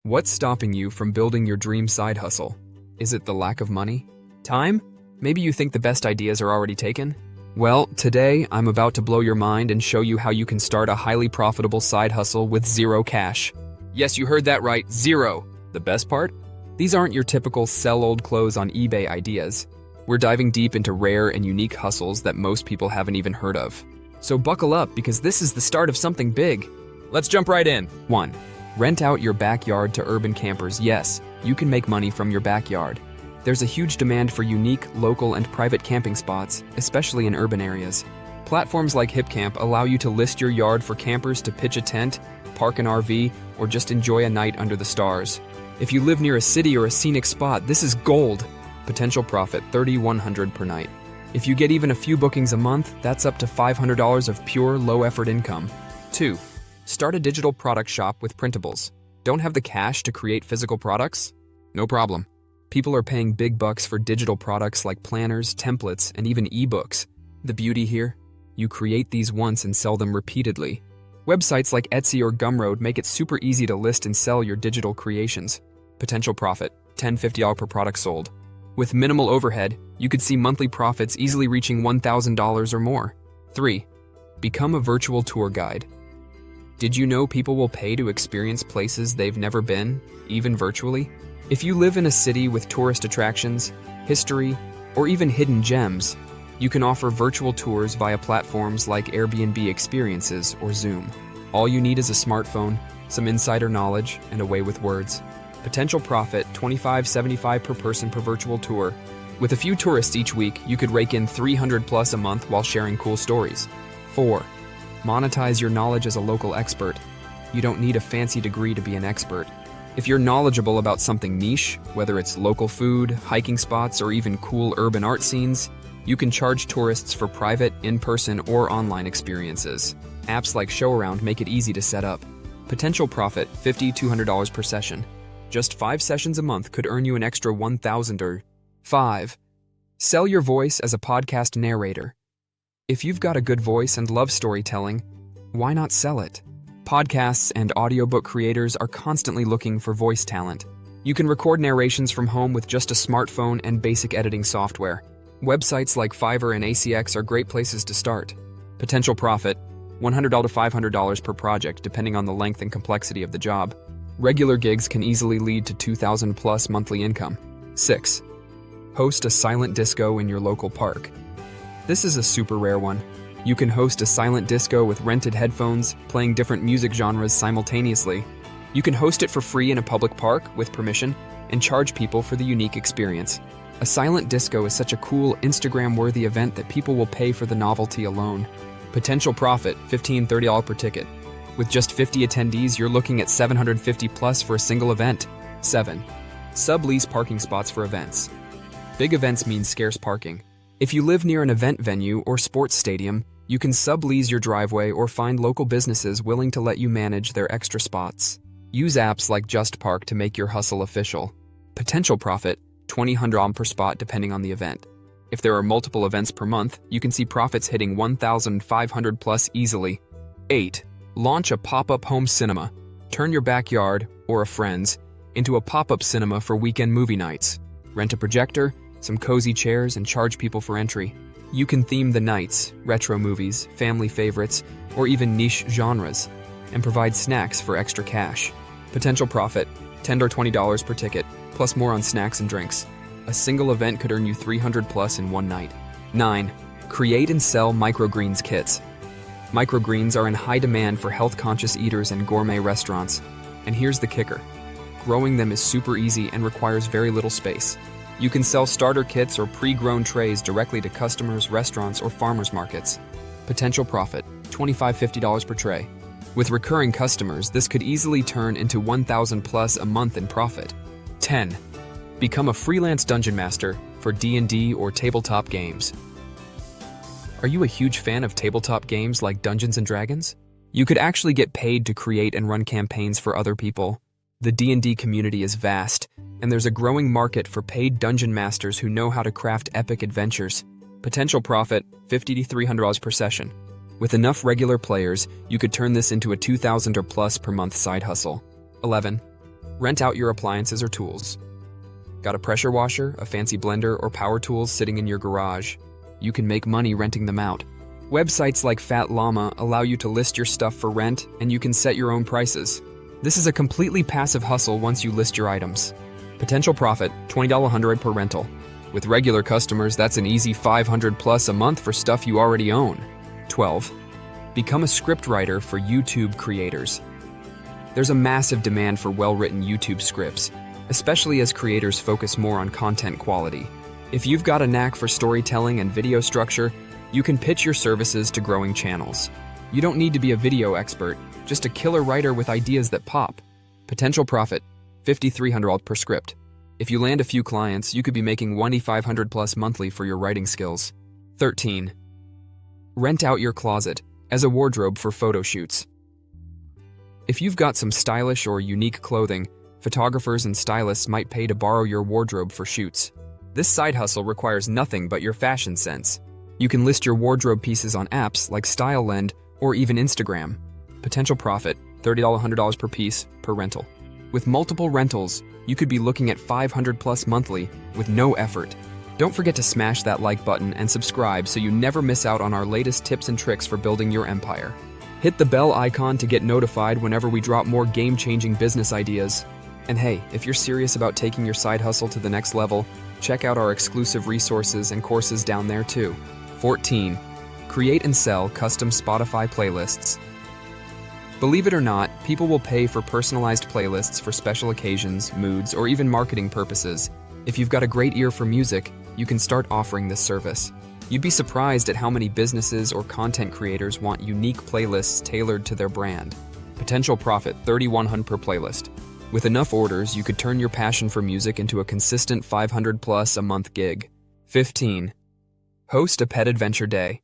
What's stopping you from building your dream side hustle? Is it the lack of money? Time? Maybe you think the best ideas are already taken? Well, today I'm about to blow your mind and show you how you can start a highly profitable side hustle with zero cash. Yes, you heard that right, zero. The best part? These aren't your typical sell old clothes on eBay ideas. We're diving deep into rare and unique hustles that most people haven't even heard of. So buckle up because this is the start of something big. Let's jump right in. 1. Rent out your backyard to urban campers. Yes, you can make money from your backyard. There's a huge demand for unique, local, and private camping spots, especially in urban areas. Platforms like HipCamp allow you to list your yard for campers to pitch a tent, park an RV, or just enjoy a night under the stars. If you live near a city or a scenic spot, this is gold. Potential profit $3,100 per night. If you get even a few bookings a month, that's up to $500 of pure, low-effort income. 2. Start a digital product shop with printables. Don't have the cash to create physical products? No problem. People are paying big bucks for digital products like planners, templates, and even ebooks. The beauty here? You create these once and sell them repeatedly. Websites like Etsy or Gumroad make it super easy to list and sell your digital creations. Potential profit $10-50 per product sold. With minimal overhead, you could see monthly profits easily reaching $1,000 or more. 3. Become a virtual tour guide. Did you know people will pay to experience places they've never been, even virtually? If you live in a city with tourist attractions, history, or even hidden gems, you can offer virtual tours via platforms like Airbnb Experiences or Zoom. All you need is a smartphone, some insider knowledge, and a way with words. Potential profit $25-75 per person per virtual tour. With a few tourists each week, you could rake in $300+ a month while sharing cool stories. 4. Monetize your knowledge as a local expert. You don't need a fancy degree to be an expert. If you're knowledgeable about something niche, whether it's local food, hiking spots, or even cool urban art scenes, you can charge tourists for private, in-person, or online experiences. Apps like ShowAround make it easy to set up. Potential profit $50-200 per session. Just 5 sessions a month could earn you an extra $1,000 or 5. Sell your voice as a podcast narrator. If you've got a good voice and love storytelling, why not sell it? Podcasts and audiobook creators are constantly looking for voice talent. You can record narrations from home with just a smartphone and basic editing software. Websites like Fiverr and ACX are great places to start. Potential profit $100 to $500 per project, depending on the length and complexity of the job. Regular gigs can easily lead to $2,000+ monthly income. 6. Host a silent disco in your local park. This is a super rare one. You can host a silent disco with rented headphones, playing different music genres simultaneously. You can host it for free in a public park, with permission, and charge people for the unique experience. A silent disco is such a cool, Instagram-worthy event that people will pay for the novelty alone. Potential profit $15-30 per ticket. With just 50 attendees, you're looking at $750+ for a single event. 7. Sublease parking spots for events. Big events mean scarce parking. If you live near an event venue or sports stadium, you can sublease your driveway or find local businesses willing to let you manage their extra spots. Use apps like JustPark to make your hustle official. Potential profit $2,000 per spot depending on the event. If there are multiple events per month, you can see profits hitting $1,500+ easily. 8. Launch a pop-up home cinema. Turn your backyard, or a friend's, into a pop-up cinema for weekend movie nights. Rent a projector, some cozy chairs, and charge people for entry. You can theme the nights, retro movies, family favorites, or even niche genres, and provide snacks for extra cash. Potential profit $10 or $20 per ticket, plus more on snacks and drinks. A single event could earn you $300+ in one night. 9. Create and sell microgreens kits. Microgreens are in high demand for health-conscious eaters and gourmet restaurants. And here's the kicker. Growing them is super easy and requires very little space. You can sell starter kits or pre-grown trays directly to customers, restaurants, or farmers markets. Potential profit $25-50 per tray. With recurring customers, this could easily turn into $1,000+ a month in profit. 10. Become a freelance dungeon master for D&D or tabletop games. Are you a huge fan of tabletop games like Dungeons & Dragons? You could actually get paid to create and run campaigns for other people. The D&D community is vast, and there's a growing market for paid dungeon masters who know how to craft epic adventures. Potential profit $50 to $300 per session. With enough regular players, you could turn this into a $2,000+ per month side hustle. 11. Rent out your appliances or tools. Got a pressure washer, a fancy blender, or power tools sitting in your garage? You can make money renting them out. Websites like Fat Llama allow you to list your stuff for rent, and you can set your own prices. This is a completely passive hustle once you list your items. Potential profit, $20 per rental. With regular customers, that's an easy $500 plus a month for stuff you already own. 12. Become a scriptwriter for YouTube creators. There's a massive demand for well-written YouTube scripts, especially as creators focus more on content quality. If you've got a knack for storytelling and video structure, you can pitch your services to growing channels. You don't need to be a video expert, just a killer writer with ideas that pop. Potential profit, $5,300 per script. If you land a few clients, you could be making $2,500 plus monthly for your writing skills. 13. Rent out your closet as a wardrobe for photo shoots. If you've got some stylish or unique clothing, photographers and stylists might pay to borrow your wardrobe for shoots. This side hustle requires nothing but your fashion sense. You can list your wardrobe pieces on apps like StyleLend or even Instagram. Potential profit, $30 per piece per rental. With multiple rentals, you could be looking at $500 plus monthly with no effort. Don't forget to smash that like button and subscribe so you never miss out on our latest tips and tricks for building your empire. Hit the bell icon to get notified whenever we drop more game-changing business ideas. And hey, if you're serious about taking your side hustle to the next level, check out our exclusive resources and courses down there too. 14. Create and sell custom Spotify playlists. Believe it or not, people will pay for personalized playlists for special occasions, moods, or even marketing purposes. If you've got a great ear for music, you can start offering this service. You'd be surprised at how many businesses or content creators want unique playlists tailored to their brand. Potential profit, $3,100 per playlist. With enough orders, you could turn your passion for music into a consistent $500 plus a month gig. 15. Host a pet adventure day.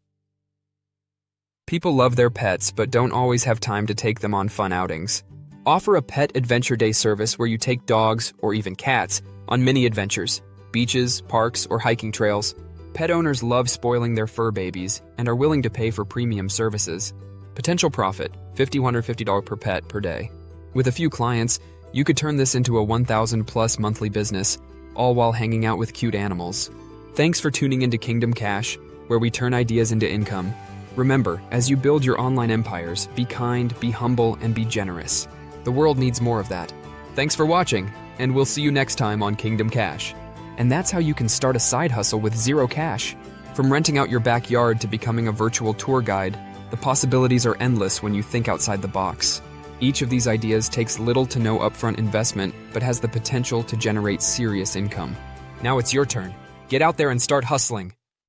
People love their pets but don't always have time to take them on fun outings. Offer a pet adventure day service where you take dogs, or even cats, on mini adventures, beaches, parks, or hiking trails. Pet owners love spoiling their fur babies and are willing to pay for premium services. Potential profit, $5,150 per pet per day. With a few clients, you could turn this into a $1,000 plus monthly business, all while hanging out with cute animals. Thanks for tuning into Kingdom Cash, where we turn ideas into income. Remember, as you build your online empires, be kind, be humble, and be generous. The world needs more of that. Thanks for watching, and we'll see you next time on Kingdom Cash. And that's how you can start a side hustle with zero cash. From renting out your backyard to becoming a virtual tour guide, the possibilities are endless when you think outside the box. Each of these ideas takes little to no upfront investment, but has the potential to generate serious income. Now it's your turn. Get out there and start hustling.